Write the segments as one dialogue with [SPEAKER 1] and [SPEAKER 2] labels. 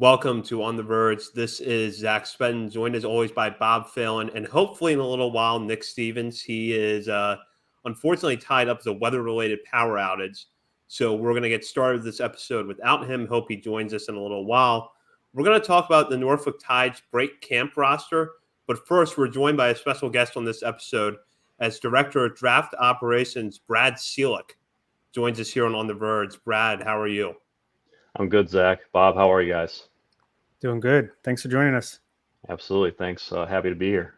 [SPEAKER 1] Welcome to On the Verge. This is Zach Spedden, joined as always by Bob Phelan, and hopefully in a little while, Nick Stevens. He is unfortunately tied up with a weather-related power outage, so we're going to get started this episode without him. Hope he joins us in a little while. We're going to talk about the Norfolk Tide's break camp roster, but first, we're joined by a special guest on this episode as Director of Draft Operations, Brad Ciolek, joins us here on the Verge. Brad, how are you?
[SPEAKER 2] I'm good, Zach. Bob, how are you guys?
[SPEAKER 3] Doing good. Thanks for joining us.
[SPEAKER 2] Absolutely. Thanks. Happy to be here.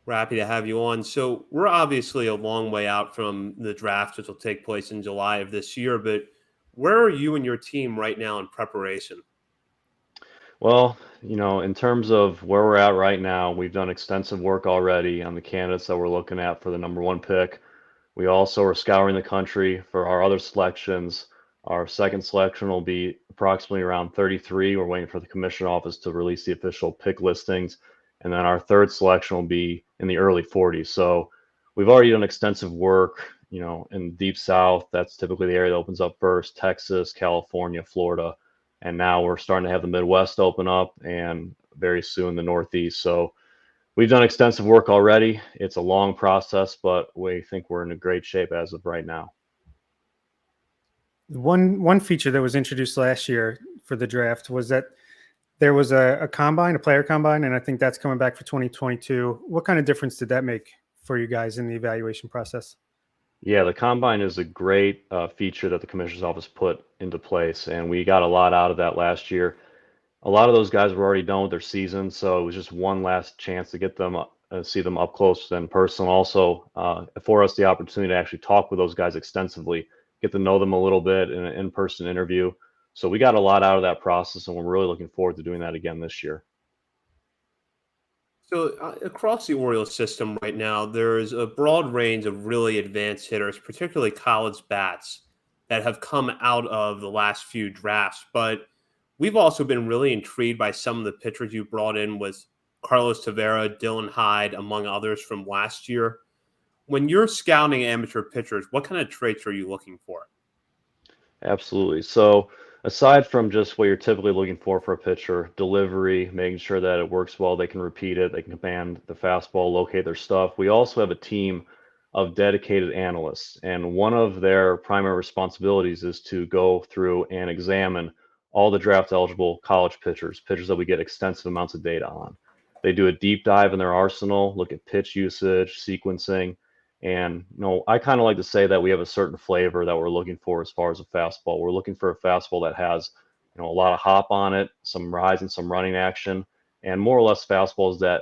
[SPEAKER 1] We're happy to have you on. So we're obviously a long way out from the draft, which will take place in July of this year. But where are you and your team right now in preparation?
[SPEAKER 2] Well, in terms of where we're at right now, we've done extensive work already on the candidates that we're looking at for the number one pick. We also are scouring the country for our other selections. Our second selection will be approximately around 33. We're waiting for the commission office to release the official pick listings. And then our third selection will be in the early 40s. So we've already done extensive work, in Deep South. That's typically the area that opens up first: Texas, California, Florida. And now we're starting to have the Midwest open up and very soon the Northeast. So we've done extensive work already. It's a long process, but we think we're in a great shape as of right now.
[SPEAKER 3] One feature that was introduced last year for the draft was that there was a combine, a player combine, and I think that's coming back for 2022. What kind of difference did that make for you guys in the evaluation process?
[SPEAKER 2] Yeah, the combine is a great feature that the commissioner's office put into place, and we got a lot out of that last year. A lot of those guys were already done with their season, so it was just one last chance to get them, see them up close and personal. Also, for us the opportunity to actually talk with those guys extensively, get to know them a little bit in an in-person interview. So we got a lot out of that process, and we're really looking forward to doing that again this year.
[SPEAKER 1] So across the Orioles system right now, there's a broad range of really advanced hitters, particularly college bats, that have come out of the last few drafts. But we've also been really intrigued by some of the pitchers you brought in with Carlos Tavera, Dylan Hyde, among others from last year. When you're scouting amateur pitchers, what kind of traits are you looking for?
[SPEAKER 2] Absolutely. So aside from just what you're typically looking for a pitcher, delivery, making sure that it works well, they can repeat it, they can command the fastball, locate their stuff. We also have a team of dedicated analysts, and one of their primary responsibilities is to go through and examine all the draft eligible college pitchers, pitchers that we get extensive amounts of data on. They do a deep dive in their arsenal, look at pitch usage, sequencing, and I kind of like to say that we have a certain flavor that we're looking for as far as a fastball. We're looking for a fastball that has, a lot of hop on it, some rise and some running action, and more or less fastballs that,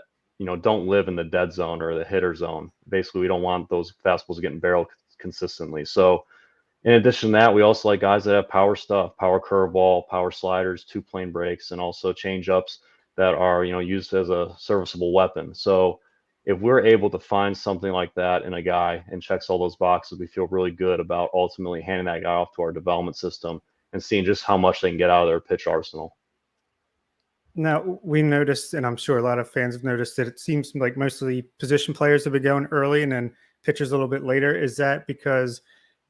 [SPEAKER 2] don't live in the dead zone or the hitter zone. Basically, we don't want those fastballs getting barreled consistently. So in addition to that, we also like guys that have power stuff, power curveball, power sliders, two plane breaks, and also change ups that are, used as a serviceable weapon. So if we're able to find something like that in a guy and checks all those boxes, we feel really good about ultimately handing that guy off to our development system and seeing just how much they can get out of their pitch arsenal.
[SPEAKER 3] Now, we noticed, and I'm sure a lot of fans have noticed, that it seems like mostly position players have been going early and then pitchers a little bit later. Is that because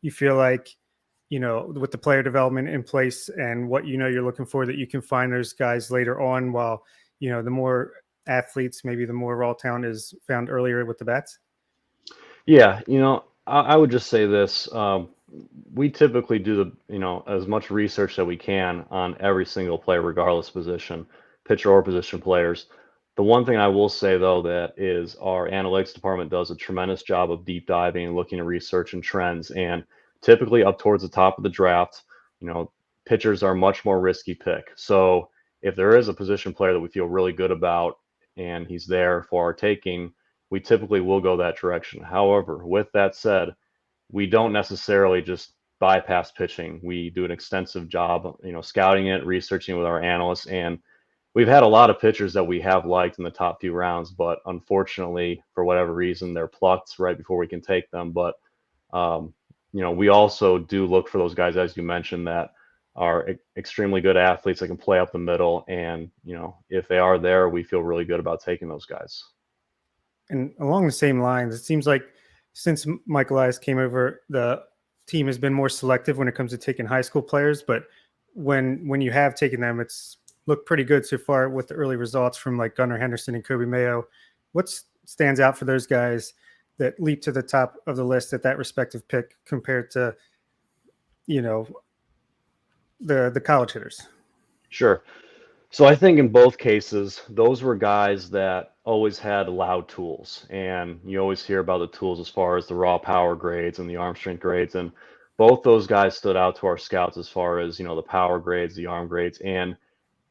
[SPEAKER 3] you feel like, with the player development in place and what you're looking for, that you can find those guys later on, while, the more athletes, maybe the more raw talent is found earlier with the bats?
[SPEAKER 2] Yeah, I would just say this. We typically do as much research that we can on every single player, regardless of position, pitcher or position players. The one thing I will say, though, that is our analytics department does a tremendous job of deep diving and looking at research and trends. And typically up towards the top of the draft, pitchers are a much more risky pick. So if there is a position player that we feel really good about and he's there for our taking, we typically will go that direction. However, with that said, we don't necessarily just bypass pitching. We do an extensive job, scouting it, researching with our analysts, and we've had a lot of pitchers that we have liked in the top few rounds, but unfortunately, for whatever reason, they're plucked right before we can take them. But we also do look for those guys, as you mentioned, that are extremely good athletes that can play up the middle, and if they are there, we feel really good about taking those guys.
[SPEAKER 3] And along the same lines, it seems like since Mike Elias came over, the team has been more selective when it comes to taking high school players. But when you have taken them, it's looked pretty good so far with the early results from like Gunnar Henderson and Kobe Mayo. What stands out for those guys that leap to the top of the list at that respective pick compared to, the college hitters?
[SPEAKER 2] Sure. So I think in both cases, those were guys that always had loud tools. And you always hear about the tools as far as the raw power grades and the arm strength grades. And both those guys stood out to our scouts as far as, the power grades, the arm grades. And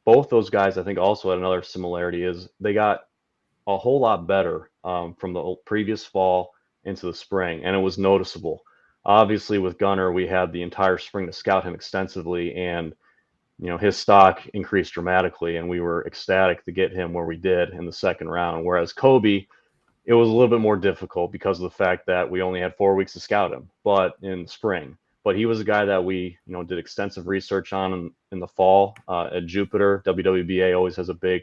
[SPEAKER 2] both those guys, I think, also had another similarity is they got a whole lot better from the previous fall into the spring. And it was noticeable. Obviously, with Gunnar, we had the entire spring to scout him extensively. And his stock increased dramatically, and we were ecstatic to get him where we did in the second round. Whereas Kobe, it was a little bit more difficult because of the fact that we only had 4 weeks to scout him, but in spring. But he was a guy that we, did extensive research on in the fall at Jupiter. WWBA always has a big,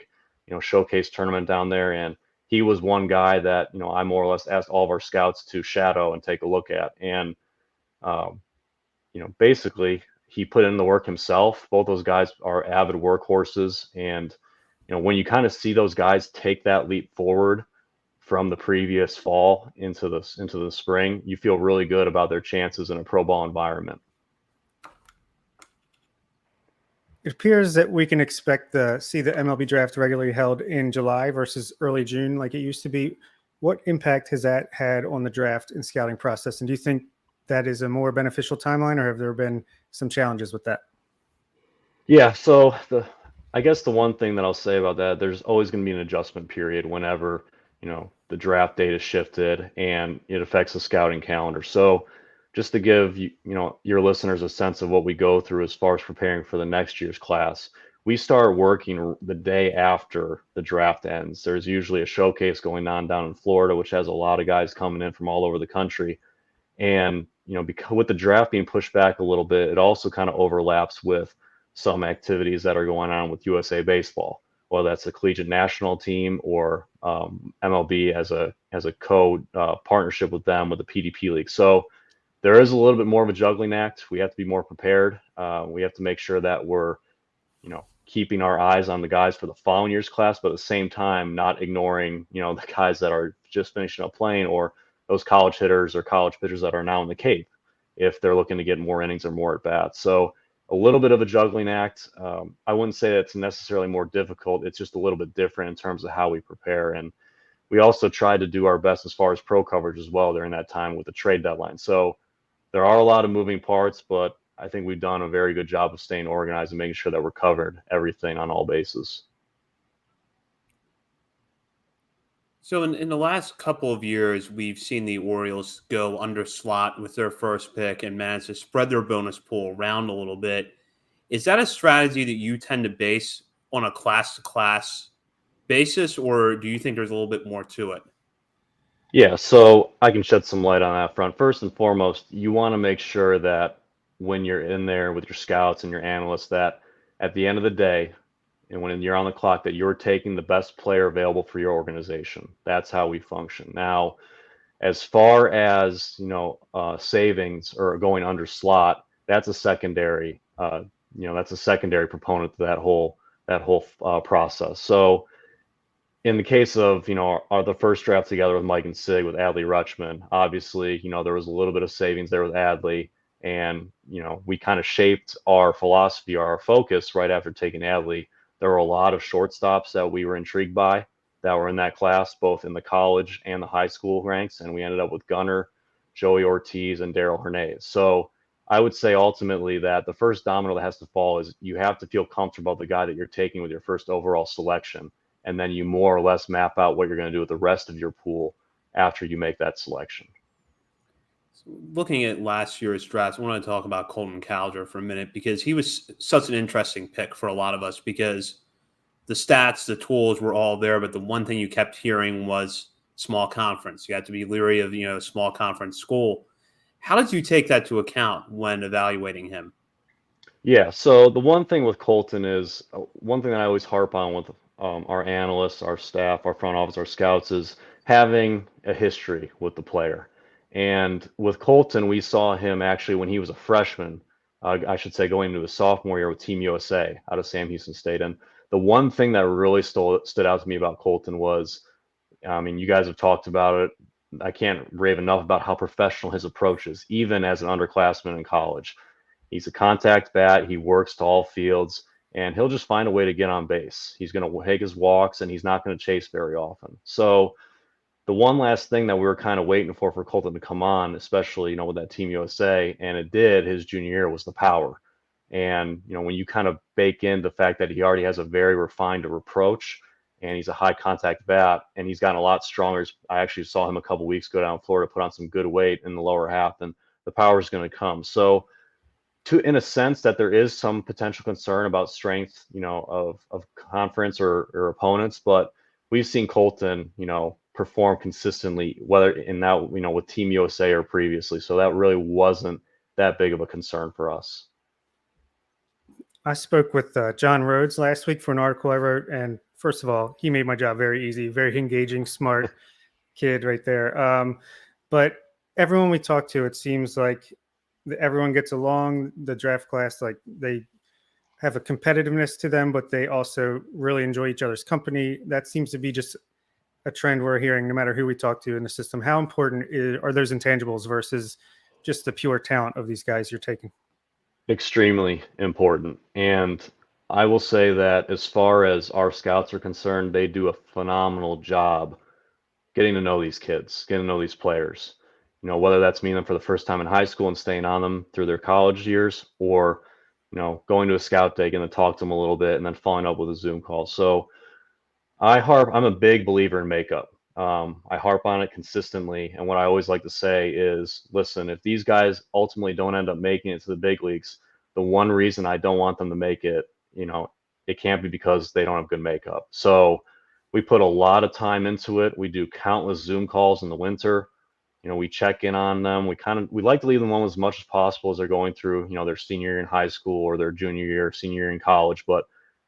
[SPEAKER 2] showcase tournament down there, and he was one guy that I more or less asked all of our scouts to shadow and take a look at. And basically he put in the work himself. Both those guys are avid workhorses. And, when you kind of see those guys take that leap forward from the previous fall into the spring, you feel really good about their chances in a pro ball environment.
[SPEAKER 3] It appears that we can expect to see the MLB draft regularly held in July versus early June like it used to be. What impact has that had on the draft and scouting process? And do you think that is a more beneficial timeline, or have there been some challenges with that?
[SPEAKER 2] Yeah, so I guess the one thing that I'll say about that, there's always going to be an adjustment period whenever, the draft date is shifted and it affects the scouting calendar. So just to give your listeners a sense of what we go through as far as preparing for the next year's class, we start working the day after the draft ends. There's usually a showcase going on down in Florida, which has a lot of guys coming in from all over the country. And, because with the draft being pushed back a little bit, it also kind of overlaps with some activities that are going on with USA Baseball, whether that's the collegiate national team or MLB as a partnership with them with the PDP league. So there is a little bit more of a juggling act. We have to be more prepared. We have to make sure that we're, keeping our eyes on the guys for the following year's class, but at the same time, not ignoring, the guys that are just finishing up playing or those college hitters or college pitchers that are now in the Cape if they're looking to get more innings or more at bats. So a little bit of a juggling act. I wouldn't say that it's necessarily more difficult. It's just a little bit different in terms of how we prepare. And we also try to do our best as far as pro coverage as well during that time with the trade deadline. So there are a lot of moving parts, but I think we've done a very good job of staying organized and making sure that we're covered everything on all bases.
[SPEAKER 1] So in the last couple of years, we've seen the Orioles go under slot with their first pick and manage to spread their bonus pool around a little bit. Is that a strategy that you tend to base on a class-to-class basis, or do you think there's a little bit more to it?
[SPEAKER 2] Yeah, so I can shed some light on that front. First and foremost, you want to make sure that when you're in there with your scouts and your analysts, that at the end of the day, and when you're on the clock, that you're taking the best player available for your organization. That's how we function. Now, as far as savings or going under slot, that's a secondary. That's a secondary proponent to that whole process. So in the case of the first draft together with Mike and Sig with Adley Rutschman, obviously there was a little bit of savings there with Adley, and we kind of shaped our philosophy, our focus right after taking Adley. There were a lot of shortstops that we were intrigued by that were in that class, both in the college and the high school ranks, and we ended up with Gunnar, Joey Ortiz, and Daryl Hernandez. So I would say ultimately that the first domino that has to fall is you have to feel comfortable with the guy that you're taking with your first overall selection, and then you more or less map out what you're going to do with the rest of your pool after you make that selection.
[SPEAKER 1] Looking at last year's draft, I want to talk about Colton Cowser for a minute because he was such an interesting pick for a lot of us because the stats, the tools were all there, but the one thing you kept hearing was small conference. You had to be leery of, small conference school. How did you take that to account when evaluating him?
[SPEAKER 2] Yeah, so the one thing with Colton is one thing that I always harp on with our analysts, our staff, our front office, our scouts is having a history with the player. And with Colton, we saw him actually when he was a freshman, I should say going into his sophomore year with Team USA out of Sam Houston State. And the one thing that really stood out to me about Colton was, I mean, you guys have talked about it. I can't rave enough about how professional his approach is, even as an underclassman in college. He's a contact bat. He works to all fields, and he'll just find a way to get on base. He's going to take his walks, and he's not going to chase very often. So the one last thing that we were kind of waiting for Colton to come on, especially, with that Team USA, and it did his junior year, was the power. And, when you kind of bake in the fact that he already has a very refined approach and he's a high contact bat and he's gotten a lot stronger. I actually saw him a couple weeks ago down in Florida, put on some good weight in the lower half, and the power is going to come. So, in a sense, that there is some potential concern about strength, of conference or opponents, but we've seen Colton, perform consistently, whether in that, with Team USA or previously. So that really wasn't that big of a concern for us.
[SPEAKER 3] I spoke with John Rhodes last week for an article I wrote, and first of all, he made my job very easy, very engaging, smart kid right there. But everyone we talk to, it seems like everyone gets along. The draft class, like they have a competitiveness to them, but they also really enjoy each other's company. That seems to be just a trend we're hearing no matter who we talk to in the system. How important are those intangibles versus just the pure talent of these guys you're taking?
[SPEAKER 2] Extremely important. And I will say that as far as our scouts are concerned, they do a phenomenal job getting to know these kids, getting to know these players. Whether that's meeting them for the first time in high school and staying on them through their college years, or, going to a scout day, getting to talk to them a little bit, and then following up with a Zoom call. So I'm a big believer in makeup. I harp on it consistently. And what I always like to say is, listen, if these guys ultimately don't end up making it to the big leagues, the one reason I don't want them to make it, it can't be because they don't have good makeup. So we put a lot of time into it. We do countless Zoom calls in the winter. We check in on them. We like to leave them alone as much as possible as they're going through, their senior year in high school or their junior year, senior year in college. But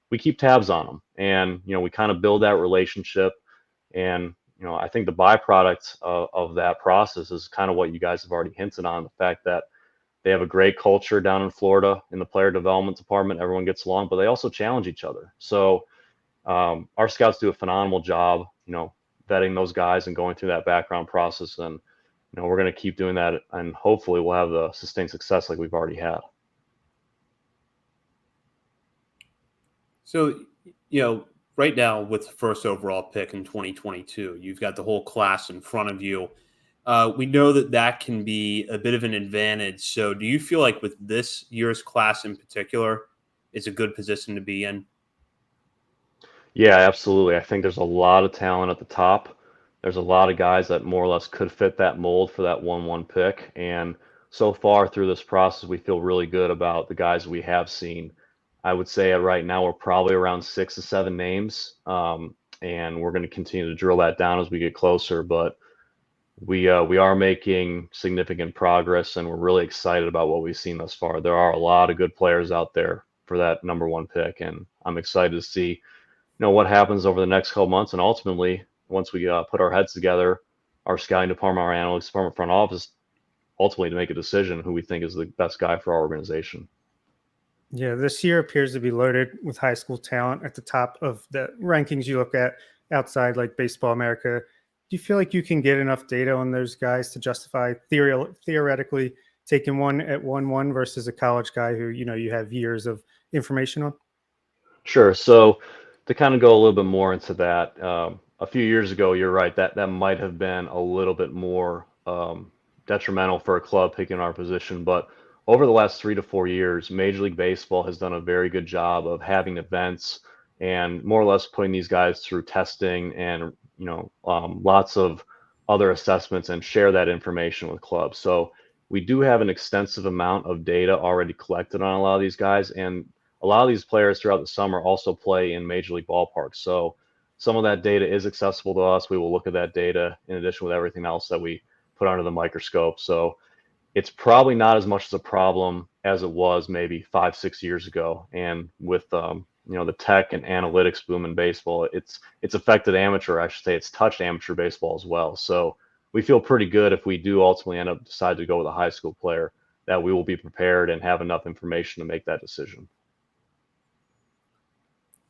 [SPEAKER 2] we keep tabs on them, and we kind of build that relationship. And I think the byproduct of that process is kind of what you guys have already hinted on, the fact that they have a great culture down in Florida in the player development department. Everyone gets along, but they also challenge each other. So our scouts do a phenomenal job, vetting those guys and going through that background process. And we're going to keep doing that, and hopefully we'll have the sustained success like we've already had.
[SPEAKER 1] So, right now with the first overall pick in 2022, you've got the whole class in front of you. We know that can be a bit of an advantage. So do you feel like with this year's class in particular, it's a good position to be in?
[SPEAKER 2] Yeah, absolutely. I think there's a lot of talent at the top. There's a lot of guys that more or less could fit that mold for that 1-1 pick. And so far through this process, we feel really good about the guys we have seen. I would say right now we're probably around 6 to 7 names, and we're going to continue to drill that down as we get closer. But we are making significant progress, and we're really excited about what we've seen thus far. There are a lot of good players out there for that number 1 pick, and I'm excited to see what happens over the next couple months, and ultimately once we put our heads together, our scouting department, our analytics department, front office, ultimately to make a decision who we think is the best guy for our organization.
[SPEAKER 3] Yeah, this year appears to be loaded with high school talent at the top of the rankings you look at outside like Baseball America. Do you feel like you can get enough data on those guys to justify theoretically taking one at 1-1 versus a college guy who, you have years of information on?
[SPEAKER 2] Sure. So to kind of go a little bit more into that, a few years ago, you're right, that might have been a little bit more detrimental for a club picking our position. But over the last 3 to 4 years, Major League Baseball has done a very good job of having events and more or less putting these guys through testing and lots of other assessments, and share that information with clubs. So we do have an extensive amount of data already collected on a lot of these guys, and a lot of these players throughout the summer also play in major league ballparks. So some of that data is accessible to us. We will look at that data in addition with everything else that we put under the microscope. So it's probably not as much as a problem as it was maybe 5, 6 years ago. And with the tech and analytics boom in baseball, it's affected amateur. I should say it's touched amateur baseball as well. So we feel pretty good if we do ultimately end up decide to go with a high school player, that we will be prepared and have enough information to make that decision.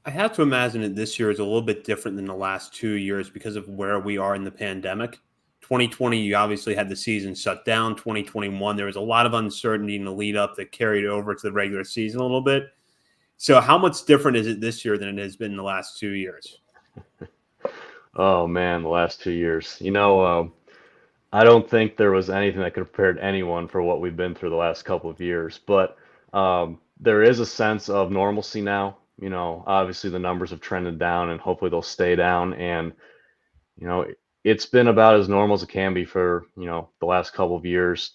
[SPEAKER 1] I have to imagine that this year is a little bit different than the last 2 years because of where we are in the pandemic. 2020, you obviously had the season shut down. 2021, there was a lot of uncertainty in the lead up that carried over to the regular season a little bit. So, how much different is it this year than it has been in the last 2 years?
[SPEAKER 2] Oh man, the last 2 years. I don't think there was anything that could have prepared anyone for what we've been through the last couple of years. But there is a sense of normalcy now. Obviously the numbers have trended down, and hopefully they'll stay down. And you know, it's been about as normal as it can be for the last couple of years.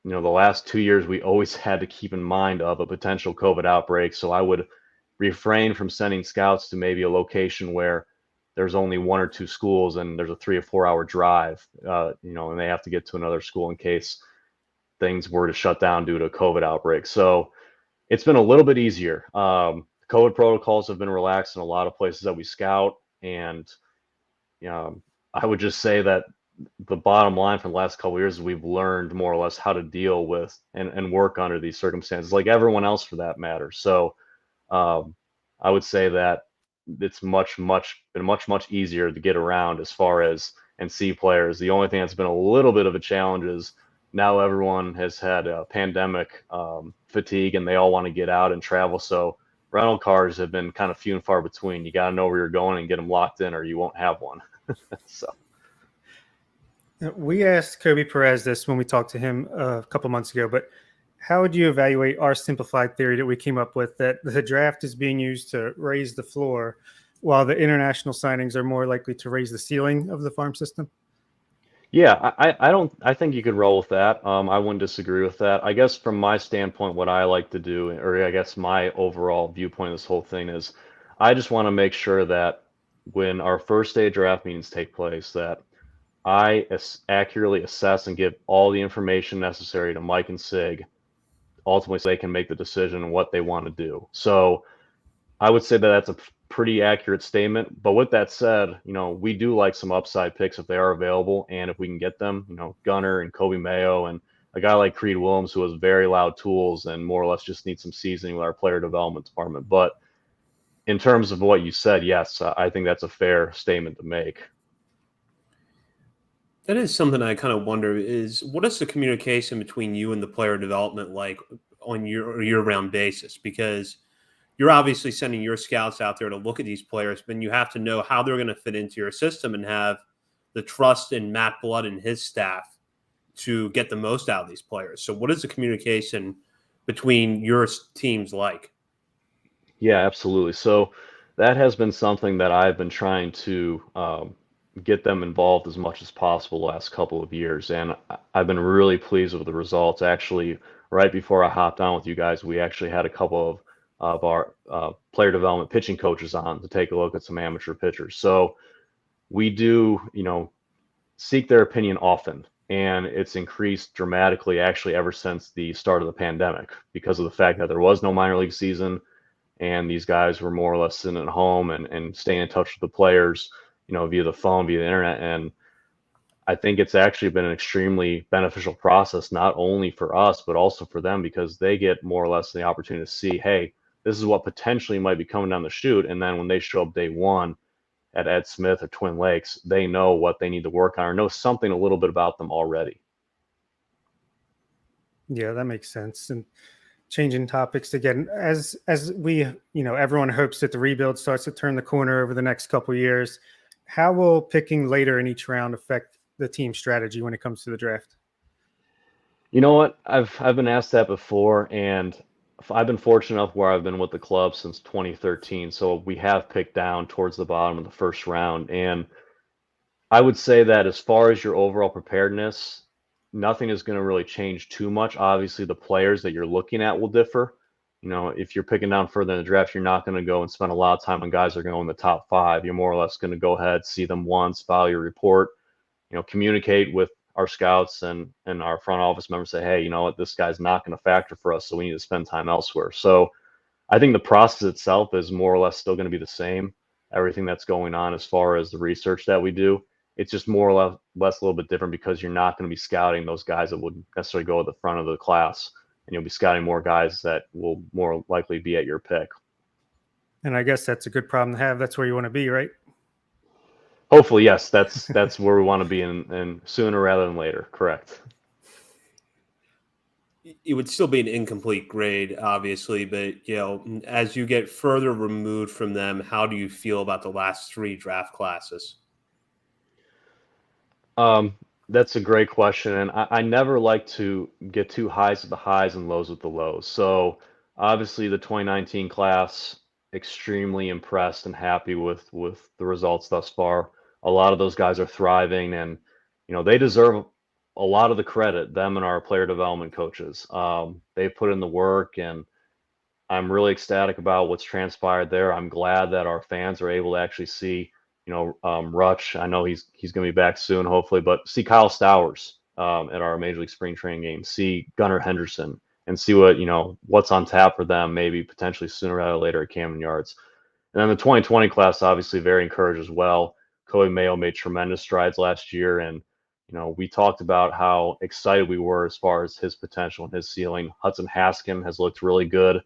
[SPEAKER 2] The last 2 years we always had to keep in mind of a potential COVID outbreak. So I would refrain from sending scouts to maybe a location where there's only one or two schools and there's a 3 or 4 hour drive, and they have to get to another school in case things were to shut down due to a COVID outbreak. So it's been a little bit easier. COVID protocols have been relaxed in a lot of places that we scout, and I would just say that the bottom line from the last couple of years is we've learned more or less how to deal with and work under these circumstances, like everyone else for that matter. So um, I would say that it's been much easier to get around as far as and see players. The only thing that's been a little bit of a challenge is now everyone has had a pandemic fatigue, and they all want to get out and travel. So rental cars have been kind of few and far between. You got to know where you're going and get them locked in, or you won't have one. So.
[SPEAKER 3] We asked Kobe Perez this when we talked to him a couple months ago, but how would you evaluate our simplified theory that we came up with, that the draft is being used to raise the floor while the international signings are more likely to raise the ceiling of the farm system?
[SPEAKER 2] Yeah, I think you could roll with that. I wouldn't disagree with that. I guess from my standpoint, what I like to do, or I guess my overall viewpoint of this whole thing is, I just want to make sure that when our first day draft meetings take place, that accurately assess and give all the information necessary to Mike and Sig, ultimately so they can make the decision on what they want to do. So I would say that that's a pretty accurate statement. But with that said, we do like some upside picks if they are available, and if we can get them, Gunner and Kobe Mayo and a guy like Creed Williams, who has very loud tools and more or less just needs some seasoning with our player development department. But in terms of what you said, yes, I think that's a fair statement to make.
[SPEAKER 1] That is something I kind of wonder is what is the communication between you and the player development like on your year-round basis? Because you're obviously sending your scouts out there to look at these players, but you have to know how they're going to fit into your system and have the trust in Matt Blood and his staff to get the most out of these players. So what is the communication between your teams like?
[SPEAKER 2] Yeah, absolutely. So that has been something that I've been trying to get them involved as much as possible the last couple of years, and I've been really pleased with the results. Actually, right before I hopped on with you guys, we actually had a couple of our player development pitching coaches on to take a look at some amateur pitchers. So we do, seek their opinion often, and it's increased dramatically actually ever since the start of the pandemic because of the fact that there was no minor league season, and these guys were more or less sitting at home and staying in touch with the players, via the phone, via the internet. And I think it's actually been an extremely beneficial process, not only for us, but also for them, because they get more or less the opportunity to see, hey, this is what potentially might be coming down the chute. And then when they show up day one at Ed Smith or Twin Lakes, they know what they need to work on or know something a little bit about them already.
[SPEAKER 3] Yeah, that makes sense. And changing topics again, as we, everyone hopes that the rebuild starts to turn the corner over the next couple of years, how will picking later in each round affect the team strategy when it comes to the draft?
[SPEAKER 2] You know what? I've been asked that before, and I've been fortunate enough where I've been with the club since 2013. So we have picked down towards the bottom of the first round. And I would say that as far as your overall preparedness, nothing is going to really change too much. Obviously, the players that you're looking at will differ. If you're picking down further in the draft, you're not going to go and spend a lot of time on guys that are going in the top five. You're more or less going to go ahead, see them once, file your report, communicate with our scouts and our front office members, say, hey, you know what, this guy's not going to factor for us, so we need to spend time elsewhere. So I think the process itself is more or less still going to be the same. Everything that's going on as far as the research that we do, it's just more or less a little bit different because you're not going to be scouting those guys that wouldn't necessarily go at the front of the class, and you'll be scouting more guys that will more likely be at your pick.
[SPEAKER 3] And I guess that's a good problem to have. That's where you want to be, right?
[SPEAKER 2] Hopefully, yes, that's where we want to be in sooner rather than later. Correct.
[SPEAKER 1] It would still be an incomplete grade, obviously, but as you get further removed from them, how do you feel about the last three draft classes?
[SPEAKER 2] That's a great question, and I never like to get too highs with the highs and lows with the lows. So obviously, the 2019 class, extremely impressed and happy with the results thus far. A lot of those guys are thriving, and they deserve a lot of the credit. Them and our player development coaches. They put in the work, and I'm really ecstatic about what's transpired there. I'm glad that our fans are able to actually see, Rutsch. I know he's going to be back soon, hopefully, but see Kyle Stowers at our Major League Spring Training game. See Gunnar Henderson and see what's on tap for them, maybe potentially sooner rather than later at Camden Yards. And then the 2020 class, obviously very encouraged as well. Kobe Mayo made tremendous strides last year, and we talked about how excited we were as far as his potential and his ceiling. Hudson Haskin has looked really good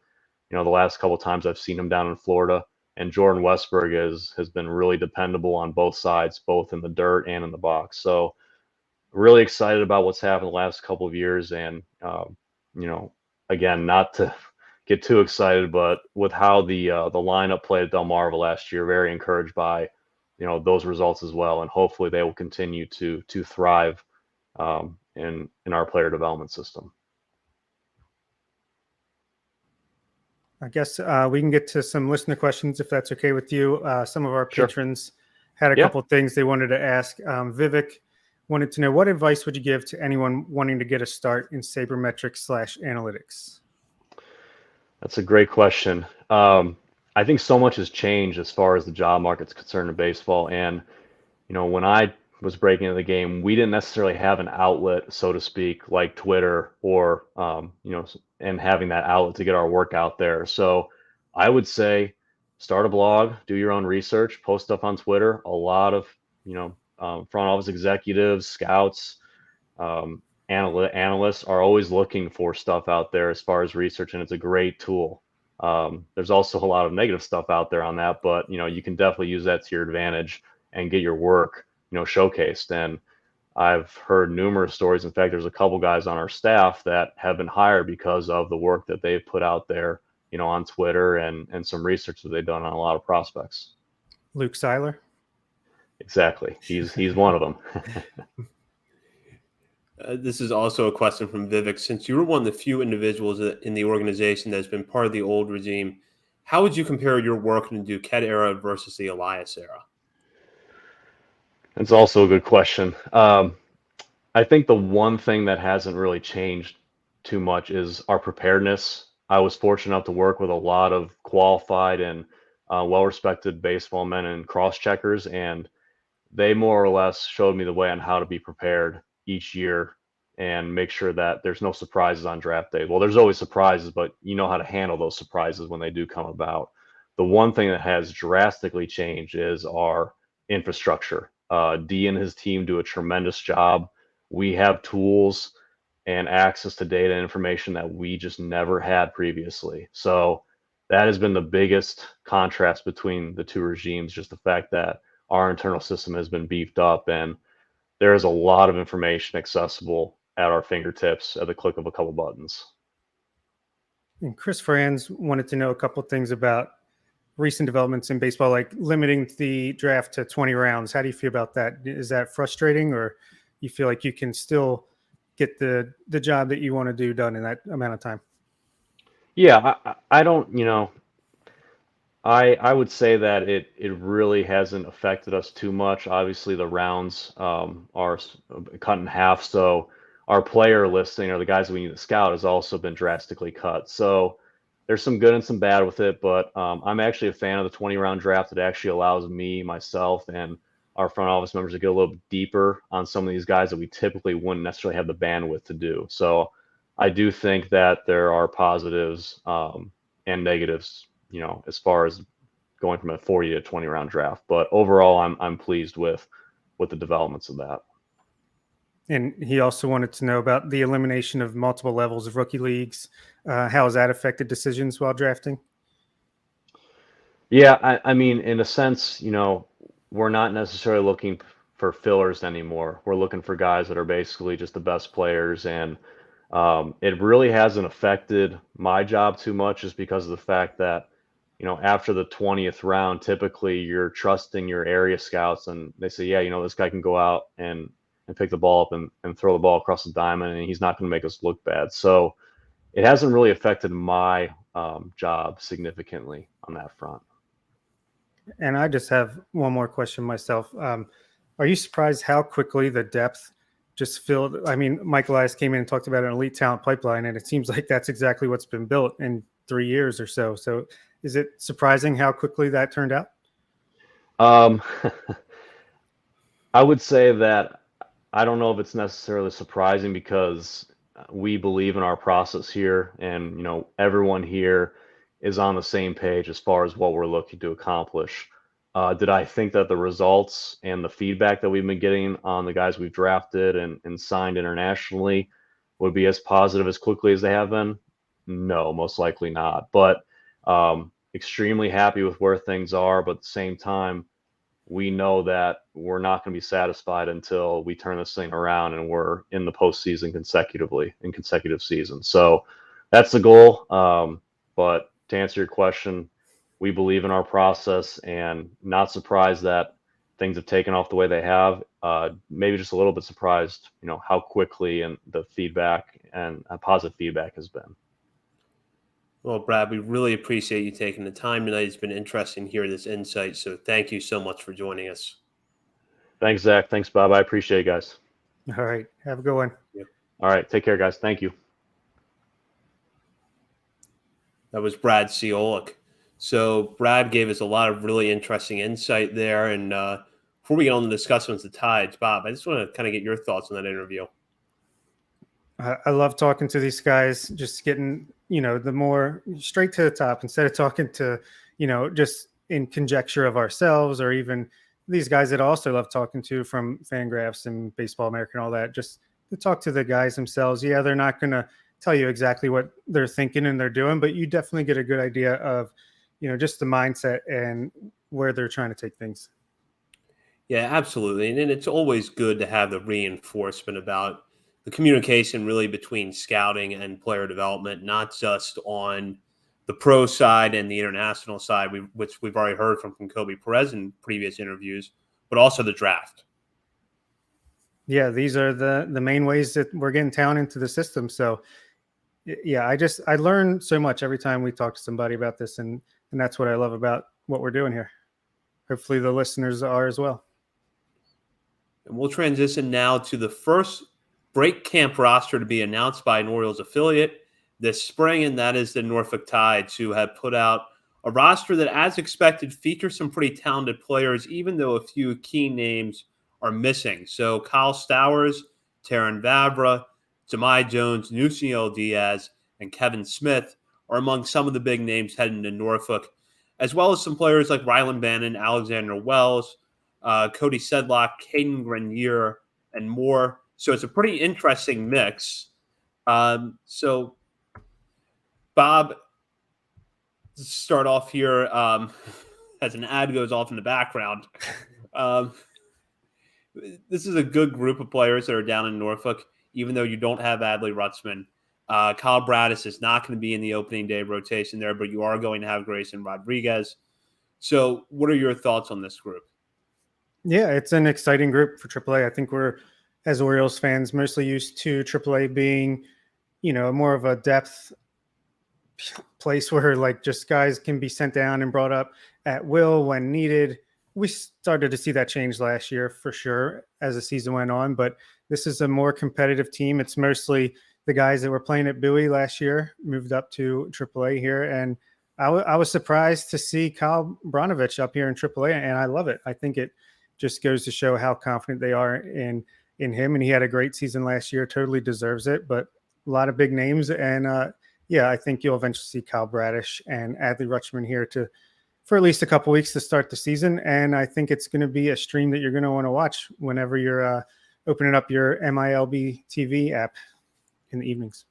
[SPEAKER 2] the last couple of times I've seen him down in Florida. And Jordan Westberg has been really dependable on both sides, both in the dirt and in the box. So really excited about what's happened the last couple of years. And again, not to get too excited, but with how the lineup played at Delmarva last year, very encouraged by those results as well. And hopefully they will continue to thrive in our player development system.
[SPEAKER 3] I guess we can get to some listener questions if that's okay with you. Some of our
[SPEAKER 2] Sure.
[SPEAKER 3] patrons had a couple of things they wanted to ask. Vivek wanted to know, what advice would you give to anyone wanting to get a start in sabermetrics/analytics?
[SPEAKER 2] That's a great question. I think so much has changed as far as the job market's concerned in baseball. And, when I was breaking into the game, we didn't necessarily have an outlet, so to speak, like Twitter or, and having that outlet to get our work out there. So I would say start a blog, do your own research, post stuff on Twitter. A lot of, front office executives, scouts, analysts are always looking for stuff out there as far as research, and it's a great tool. There's also a lot of negative stuff out there on that, but you can definitely use that to your advantage and get your work showcased. And I've heard numerous stories. In fact, there's a couple guys on our staff that have been hired because of the work that they've put out there on Twitter and some research that they've done on a lot of prospects.
[SPEAKER 3] Luke Seiler.
[SPEAKER 2] Exactly. He's one of them.
[SPEAKER 1] This is also a question from Vivek. Since you were one of the few individuals in the organization that has been part of the old regime, how would you compare your work in the Duquette era versus the Elias era?
[SPEAKER 2] That's also a good question. I think the one thing that hasn't really changed too much is our preparedness. I was fortunate enough to work with a lot of qualified and well-respected baseball men and cross-checkers, and they more or less showed me the way on how to be prepared each year and make sure that there's no surprises on draft day. Well, there's always surprises, but you know how to handle those surprises when they do come about. The one thing that has drastically changed is our infrastructure. D and his team do a tremendous job. We have tools and access to data and information that we just never had previously. So that has been the biggest contrast between the two regimes, just the fact that our internal system has been beefed up and there is a lot of information accessible at our fingertips at the click of a couple buttons.
[SPEAKER 3] And Chris Franz wanted to know a couple of things about recent developments in baseball, like limiting the draft to 20 rounds. How do you feel about that? Is that frustrating, or you feel like you can still get the job that you want to do done in that amount of time?
[SPEAKER 2] Yeah, I don't, I would say that it really hasn't affected us too much. Obviously, the rounds are cut in half, so our player listing, or the guys we need to scout, has also been drastically cut. So there's some good and some bad with it, but I'm actually a fan of the 20-round draft. It actually allows me, myself, and our front office members to get a little deeper on some of these guys that we typically wouldn't necessarily have the bandwidth to do. So I do think that there are positives and negatives, as far as going from a 40 to 20 round draft. But overall, I'm pleased with the developments of that.
[SPEAKER 3] And he also wanted to know about the elimination of multiple levels of rookie leagues. How has that affected decisions while drafting?
[SPEAKER 2] Yeah, I mean, in a sense, we're not necessarily looking for fillers anymore. We're looking for guys that are basically just the best players, and it really hasn't affected my job too much, just because of the fact that, after the 20th round, typically you're trusting your area scouts, and they say, yeah, this guy can go out and pick the ball up and throw the ball across the diamond, and he's not going to make us look bad. So it hasn't really affected my job significantly on that front.
[SPEAKER 3] And I just have one more question myself. Are you surprised how quickly the depth just filled? I mean, Mike Elias came in and talked about an elite talent pipeline, and it seems like that's exactly what's been built in 3 years or so. So is it surprising how quickly that turned out?
[SPEAKER 2] Um, I would say that I don't know if it's necessarily surprising, because we believe in our process here, and everyone here is on the same page as far as what we're looking to accomplish. Did I think that the results and the feedback that we've been getting on the guys we've drafted and signed internationally would be as positive as quickly as they have been? No, most likely not. But extremely happy with where things are. But at the same time, we know that we're not going to be satisfied until we turn this thing around and we're in the postseason consecutively in consecutive seasons. So that's the goal. But to answer your question, we believe in our process, and not surprised that things have taken off the way they have. Maybe just a little bit surprised, how quickly and the feedback and positive feedback has been.
[SPEAKER 1] Well, Brad, we really appreciate you taking the time tonight. It's been interesting to hear this insight. So thank you so much for joining us.
[SPEAKER 2] Thanks, Zach. Thanks, Bob. I appreciate it, guys.
[SPEAKER 3] All right. Have a good one.
[SPEAKER 2] All right. Take care, guys. Thank you.
[SPEAKER 1] That was Brad Ciolek. So Brad gave us a lot of really interesting insight there. And before we get on to discussing the Tides, Bob, I just want to kind of get your thoughts on that interview.
[SPEAKER 3] I love talking to these guys, just getting, the more straight to the top instead of talking to, just in conjecture of ourselves, or even these guys that I also love talking to from Fangraphs and Baseball America and all that, just to talk to the guys themselves. Yeah, they're not going to tell you exactly what they're thinking and they're doing, but you definitely get a good idea of, just the mindset and where they're trying to take things.
[SPEAKER 1] Yeah, absolutely. And it's always good to have the reinforcement about the communication really between scouting and player development, not just on the pro side and the international side, which we've already heard from Kobe Perez in previous interviews, but also the draft.
[SPEAKER 3] Yeah, these are the main ways that we're getting talent into the system. So yeah, I learn so much every time we talk to somebody about this, and that's what I love about what we're doing here. Hopefully the listeners are as well.
[SPEAKER 1] And we'll transition now to the first break camp roster to be announced by an Orioles affiliate this spring, and that is the Norfolk Tides, who have put out a roster that, as expected, features some pretty talented players, even though a few key names are missing. So Kyle Stowers, Taron Vavra, Jahmai Jones, Nuciel Diaz, and Kevin Smith are among some of the big names heading to Norfolk, as well as some players like Rylan Bannon, Alexander Wells, Cody Sedlock, Caden Grenier, and more. So it's a pretty interesting mix. So, Bob, to start off here, as an ad goes off in the background, this is a good group of players that are down in Norfolk, even though you don't have Adley Rutzman. Kyle Braddis is not going to be in the opening day rotation there, but you are going to have Grayson Rodriguez. So what are your thoughts on this group?
[SPEAKER 3] Yeah, it's an exciting group for AAA. I think we're, as Orioles fans, mostly used to AAA being, more of a depth place where like just guys can be sent down and brought up at will when needed. We started to see that change last year for sure as the season went on, but this is a more competitive team. It's mostly the guys that were playing at Bowie last year moved up to AAA here, and I was surprised to see Kyle Branovich up here in AAA, and I love it. I think it just goes to show how confident they are in him, and he had a great season last year. Totally deserves it, but a lot of big names, and yeah, I think you'll eventually see Kyle Bradish and Adley Rutschman here for at least a couple weeks to start the season, and I think it's going to be a stream that you're going to want to watch whenever you're opening up your MILB TV app in the evenings.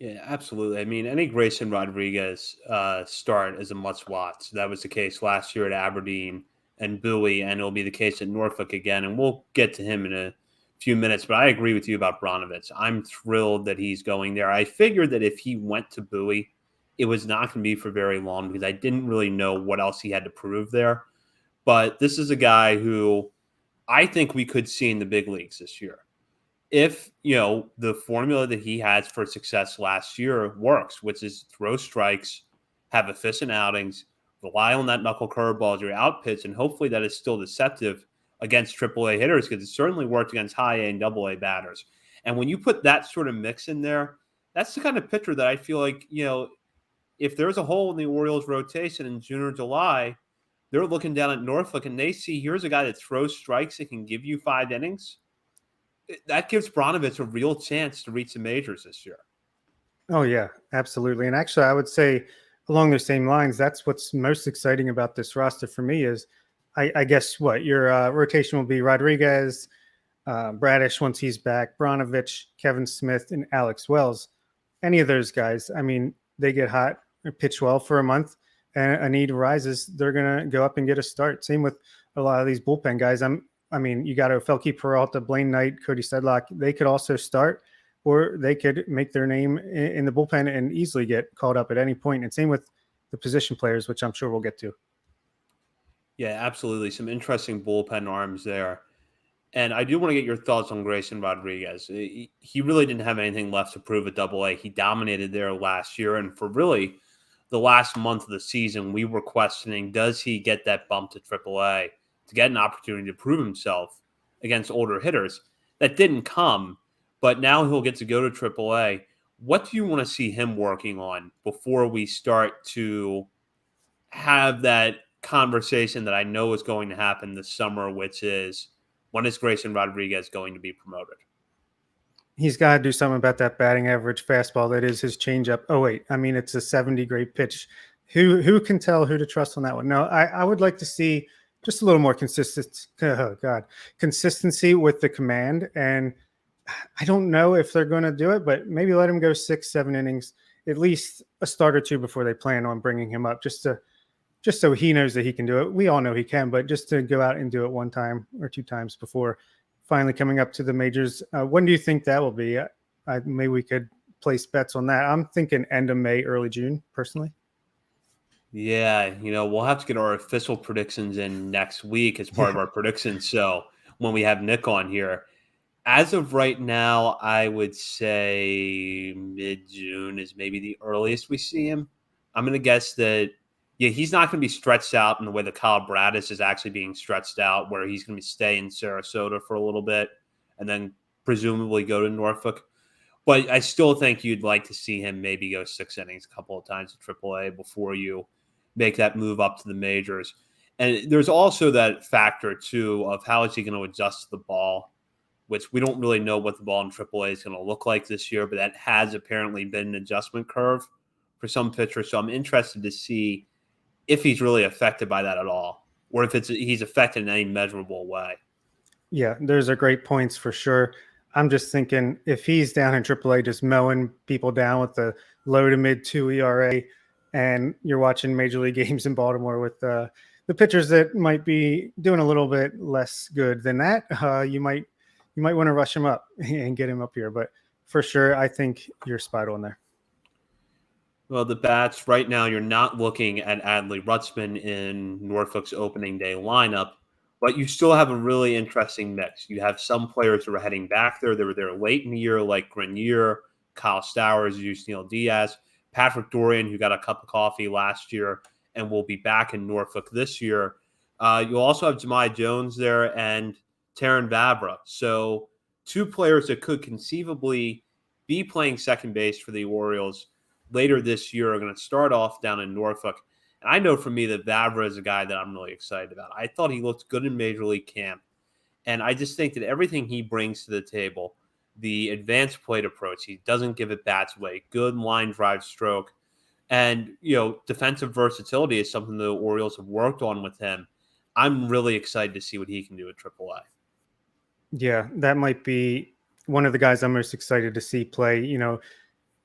[SPEAKER 1] Yeah, absolutely. I mean, any Grayson Rodriguez start is a must watch. That was the case last year at Aberdeen and Bowie, and it'll be the case at Norfolk again. And we'll get to him in a few minutes. But I agree with you about Bronovich. I'm thrilled that he's going there. I figured that if he went to Bowie, it was not going to be for very long because I didn't really know what else he had to prove there. But this is a guy who I think we could see in the big leagues this year if the formula that he has for success last year works, which is throw strikes, have efficient outings, rely on that knuckle curveball as your out pitch, and hopefully that is still deceptive against AAA hitters because it certainly worked against high A and double A batters. And when you put that sort of mix in there, that's the kind of pitcher that I feel like if there's a hole in the Orioles rotation in June or July, they're looking down at Norfolk and they see here's a guy that throws strikes that can give you 5 innings. That gives Bronovich a real chance to reach the majors this year.
[SPEAKER 3] Oh yeah, absolutely. And actually, I would say along those same lines, that's what's most exciting about this roster for me is, I guess what your rotation will be: Rodriguez, Bradish once he's back, Bronovich, Kevin Smith, and Alex Wells. Any of those guys, I mean, they get hot, pitch well for a month, and a need arises, they're gonna go up and get a start. Same with a lot of these bullpen guys. I mean, you got Felky Peralta, Blaine Knight, Cody Sedlock. They could also start, or they could make their name in the bullpen and easily get called up at any point. And same with the position players, which I'm sure we'll get to.
[SPEAKER 1] Yeah, absolutely. Some interesting bullpen arms there. And I do want to get your thoughts on Grayson Rodriguez. He really didn't have anything left to prove at Double A. He dominated there last year. And for really the last month of the season, we were questioning, does he get that bump to Triple A to get an opportunity to prove himself against older hitters? That didn't come, but now he'll get to go to Triple A. What do you want to see him working on before we start to have that conversation that I know is going to happen this summer, which is, when is Grayson Rodriguez going to be promoted?
[SPEAKER 3] He's got to do something about that batting average fastball. That is his changeup. Oh wait, I mean it's a 70 grade pitch. Who can tell who to trust on that one? No, I would like to see just a little more consistency with the command. And I don't know if they're going to do it, but maybe let him go 6-7 innings, at least a start or two before they plan on bringing him up, just so he knows that he can do it. We all know he can, but just to go out and do it one time or two times before finally coming up to the majors. When do you think that will be? Maybe we could place bets on that. I'm thinking end of May, early June, personally.
[SPEAKER 1] Yeah, we'll have to get our official predictions in next week as part of our predictions. So when we have Nick on here, as of right now, I would say mid-June is maybe the earliest we see him. I'm going to guess that, yeah, he's not going to be stretched out in the way that Kyle Bradish is actually being stretched out, where he's going to stay in Sarasota for a little bit and then presumably go to Norfolk. But I still think you'd like to see him maybe go 6 innings a couple of times at AAA before you make that move up to the majors. And there's also that factor, too, of how is he going to adjust to the ball, which we don't really know what the ball in AAA is going to look like this year, but that has apparently been an adjustment curve for some pitchers. So I'm interested to see if he's really affected by that at all, or if he's affected in any measurable way.
[SPEAKER 3] Yeah, those are great points for sure. I'm just thinking if he's down in AAA just mowing people down with the low to mid 2 ERA, and you're watching major league games in Baltimore with the pitchers that might be doing a little bit less good than that, you might want to rush him up and get him up here. But for sure, I think you're spot on there.
[SPEAKER 1] Well, the bats right now, you're not looking at Adley Rutzman in Norfolk's opening day lineup, but you still have a really interesting mix. You have some players who are heading back there. They were there late in the year, like Grenier, Kyle Stowers, Yusniel Diaz, Patrick Dorian, who got a cup of coffee last year and will be back in Norfolk this year. You'll also have Jemai Jones there and Taryn Vavra. So 2 players that could conceivably be playing second base for the Orioles later this year are going to start off down in Norfolk. And I know for me that Vavra is a guy that I'm really excited about. I thought he looked good in Major League camp. And I just think that everything he brings to the table, the advanced plate approach, he doesn't give it bats away, good line drive stroke, and, defensive versatility is something the Orioles have worked on with him. I'm really excited to see what he can do at AAA.
[SPEAKER 3] Yeah, that might be one of the guys I'm most excited to see play.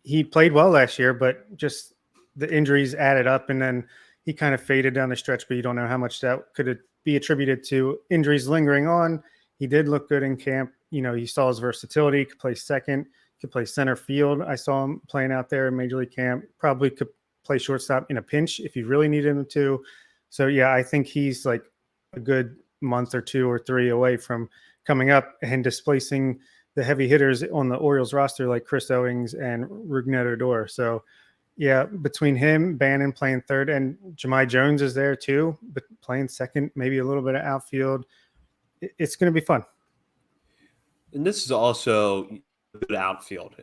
[SPEAKER 3] he played well last year, but just the injuries added up, and then he kind of faded down the stretch. But you don't know how much that could be attributed to injuries lingering on. He did look good in camp. You saw his versatility. He could play second, could play center field. I saw him playing out there in Major League Camp. Probably could play shortstop in a pinch if you really needed him to. So yeah, I think he's like a good month or 2 or 3 away from coming up and displacing the heavy hitters on the Orioles roster like Chris Owings and Rougned Odor. So yeah, between him, Bannon playing third, and Jahmai Jones is there too, but playing second, maybe a little bit of outfield. It's going to be fun.
[SPEAKER 1] And this is also a good outfield.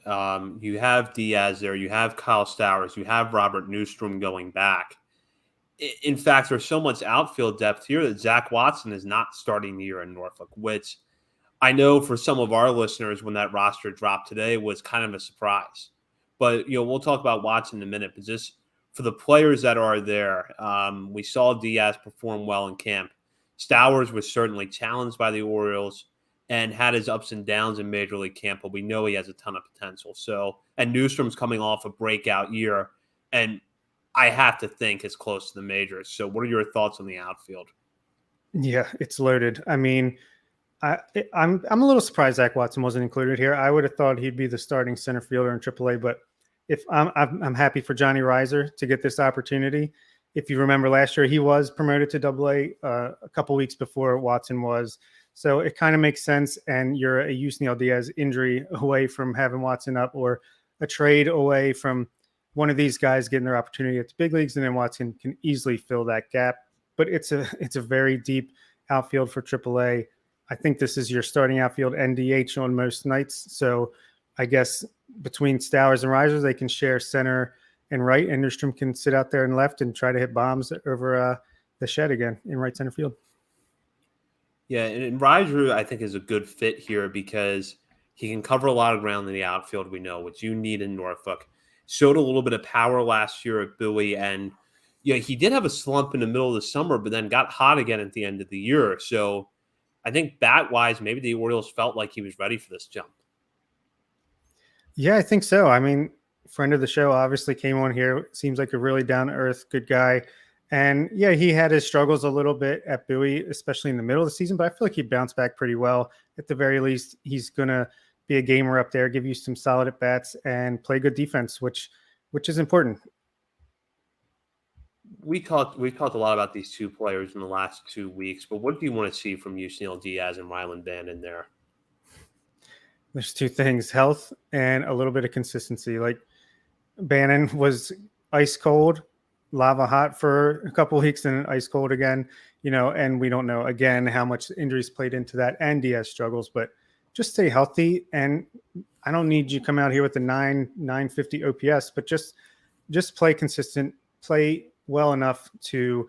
[SPEAKER 1] You have Diaz there, you have Kyle Stowers, you have Robert Newstrom going back. In fact, there's so much outfield depth here that Zach Watson is not starting the year in Norfolk, which I know for some of our listeners, when that roster dropped today, was kind of a surprise. But we'll talk about Watson in a minute. But just for the players that are there, we saw Diaz perform well in camp. Stowers was certainly challenged by the Orioles and had his ups and downs in Major League Camp, but we know he has a ton of potential. And Newstrom's coming off a breakout year, and I have to think is close to the majors. So, what are your thoughts on the outfield?
[SPEAKER 3] Yeah, it's loaded. I mean, I'm a little surprised Zach Watson wasn't included here. I would have thought he'd be the starting center fielder in AAA, but if I'm happy for Johnny Reiser to get this opportunity. If you remember last year, he was promoted to AA a couple weeks before Watson was. So it kind of makes sense. And you're a Yusniel Diaz injury away from having Watson up, or a trade away from one of these guys getting their opportunity at the big leagues, and then Watson can easily fill that gap. But it's a very deep outfield for AAA. I think this is your starting outfield NDH on most nights. So I guess between Stowers and Reiser, they can share center and right, and Newstrom can sit out there and left and try to hit bombs over the shed again in right center field.
[SPEAKER 1] Yeah, and Reiser, I think, is a good fit here because he can cover a lot of ground in the outfield, we know, which you need in Norfolk. Showed a little bit of power last year at Bowie, and he did have a slump in the middle of the summer, but then got hot again at the end of the year. So I think bat-wise, maybe the Orioles felt like he was ready for this jump.
[SPEAKER 3] Yeah, I think so. I mean, friend of the show obviously came on here. Seems like a really down-to-earth, good guy. And yeah, he had his struggles a little bit at Bowie, especially in the middle of the season, but I feel like he bounced back pretty well. At the very least, he's going to be a gamer up there, give you some solid at-bats, and play good defense, which is important.
[SPEAKER 1] We talked a lot about these two players in the last 2 weeks, but what do you want to see from Yusniel Diaz and Rylan Bannon there?
[SPEAKER 3] There's two things: health and a little bit of consistency. Like Bannon was ice cold, lava hot for a couple of weeks, and ice cold again, and we don't know again how much injuries played into that, and Diaz struggles, but just stay healthy. And I don't need you to come out here with the 950 OPS, but just play consistent, play well enough to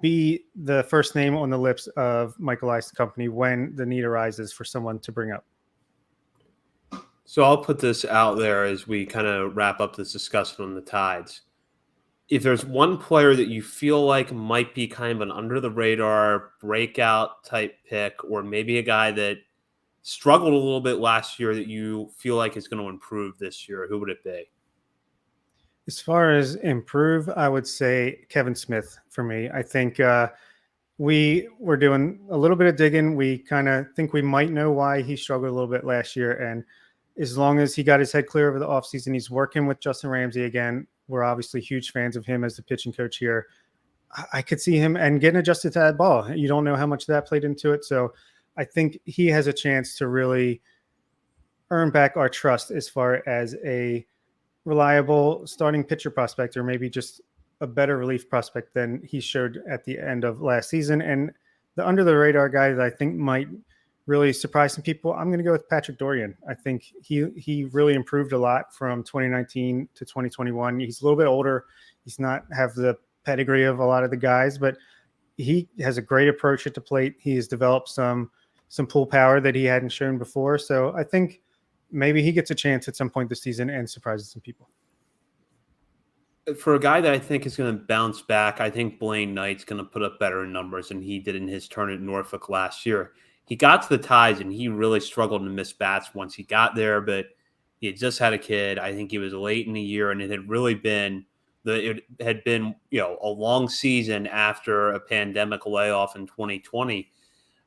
[SPEAKER 3] be the first name on the lips of Mike Elias company when the need arises for someone to bring up.
[SPEAKER 1] So I'll put this out there as we kind of wrap up this discussion on the Tides. If there's one player that you feel like might be kind of an under-the-radar breakout type pick, or maybe a guy that struggled a little bit last year that you feel like is going to improve this year, who would it be?
[SPEAKER 3] As far as improve, I would say Kevin Smith for me. I think we were doing a little bit of digging. We kind of think we might know why he struggled a little bit last year. And as long as he got his head clear over the offseason, he's working with Justin Ramsey again. We're obviously huge fans of him as the pitching coach here. I could see him and getting adjusted to that ball. You don't know how much that played into it. So I think he has a chance to really earn back our trust as far as a reliable starting pitcher prospect, or maybe just a better relief prospect than he showed at the end of last season. And the under the radar guy that I think might really surprise some people, I'm going to go with Patrick Dorian. I think he really improved a lot from 2019 to 2021. He's a little bit older. He's not have the pedigree of a lot of the guys, but he has a great approach at the plate. He has developed some pull power that he hadn't shown before. So I think maybe he gets a chance at some point this season and surprises some people.
[SPEAKER 1] For a guy that I think is going to bounce back, I think Blaine Knight's going to put up better numbers than he did in his turn at Norfolk last year. He got to the Tides and he really struggled to miss bats once he got there, but He had just had a kid. I think he was late in the year, and it had really been a long season after a pandemic layoff in 2020.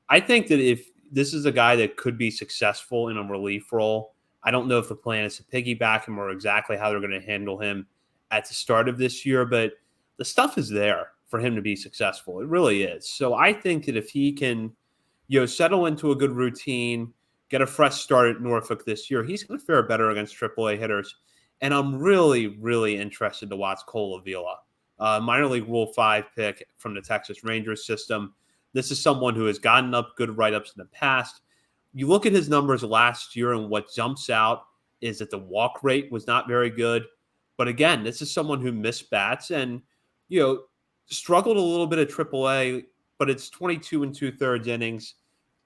[SPEAKER 1] I think that if this is a guy that could be successful in a relief role, I don't know if the plan is to piggyback him or exactly how they're going to handle him at the start of this year, but the stuff is there for him to be successful. It really is. So I think that if he can, settle into a good routine, get a fresh start at Norfolk this year, he's going to fare better against AAA hitters. And I'm really, really interested to watch Cole Avila, minor league Rule 5 pick from the Texas Rangers system. This is someone who has gotten up good write-ups in the past. You look at his numbers last year, and what jumps out is that the walk rate was not very good. But again, this is someone who missed bats and, struggled a little bit at AAA, but it's 22 and 2/3 innings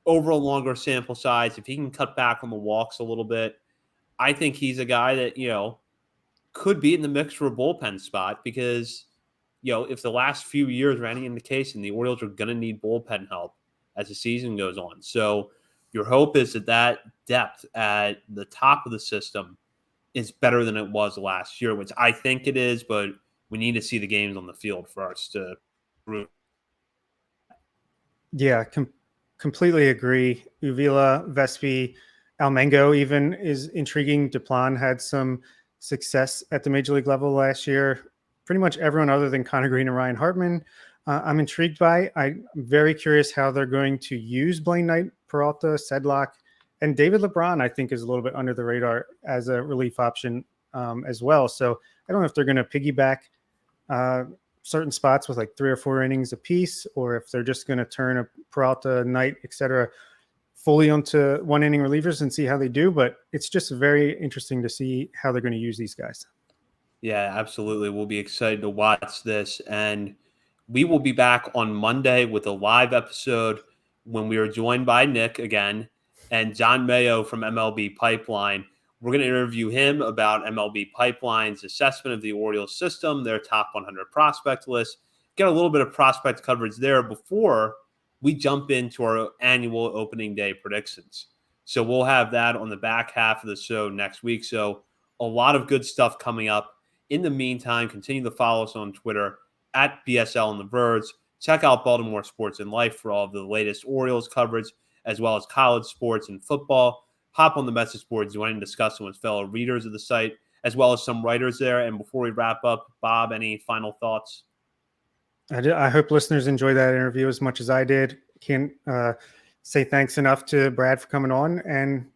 [SPEAKER 1] over a longer sample size. If he can cut back on the walks a little bit, I think he's a guy that, could be in the mix for a bullpen spot because, if the last few years are any indication, the Orioles are going to need bullpen help as the season goes on. So your hope is that depth at the top of the system is better than it was last year, which I think it is, but we need to see the games on the field first to prove.
[SPEAKER 3] Yeah, completely agree. Uvila, Vespi, Almengo even is intriguing. Duplan had some success at the major league level last year. Pretty much everyone other than Connor Green and Ryan Hartman, I'm intrigued by. I'm very curious how they're going to use Blaine Knight, Peralta, Sedlock, and David LeBron, I think, is a little bit under the radar as a relief option as well. So I don't know if they're going to piggyback certain spots with like 3 or 4 innings apiece, or if they're just going to turn a Peralta, Knight, etc., fully onto 1 inning relievers and see how they do. But it's just very interesting to see how they're going to use these guys.
[SPEAKER 1] Yeah, absolutely. We'll be excited to watch this. And we will be back on Monday with a live episode when we are joined by Nick again and John Mayo from MLB Pipeline. We're going to interview him about MLB Pipeline's assessment of the Orioles system, their top 100 prospect list, get a little bit of prospect coverage there before we jump into our annual opening day predictions. So we'll have that on the back half of the show next week. So a lot of good stuff coming up. In the meantime, continue to follow us on Twitter at BSL and the Verge. Check out Baltimore Sports and Life for all of the latest Orioles coverage, as well as college sports and football. Hop on the message board, join and discuss with fellow readers of the site, as well as some writers there. And before we wrap up, Bob, any final thoughts?
[SPEAKER 3] I hope listeners enjoy that interview as much as I did. Can't say thanks enough to Brad for coming on. And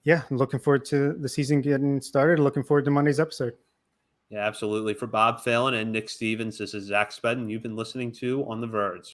[SPEAKER 3] yeah, I'm looking forward to the season getting started. Looking forward to Monday's episode.
[SPEAKER 1] Yeah, absolutely. For Bob Phelan and Nick Stevens, this is Zach Spedden. You've been listening to On the Verge.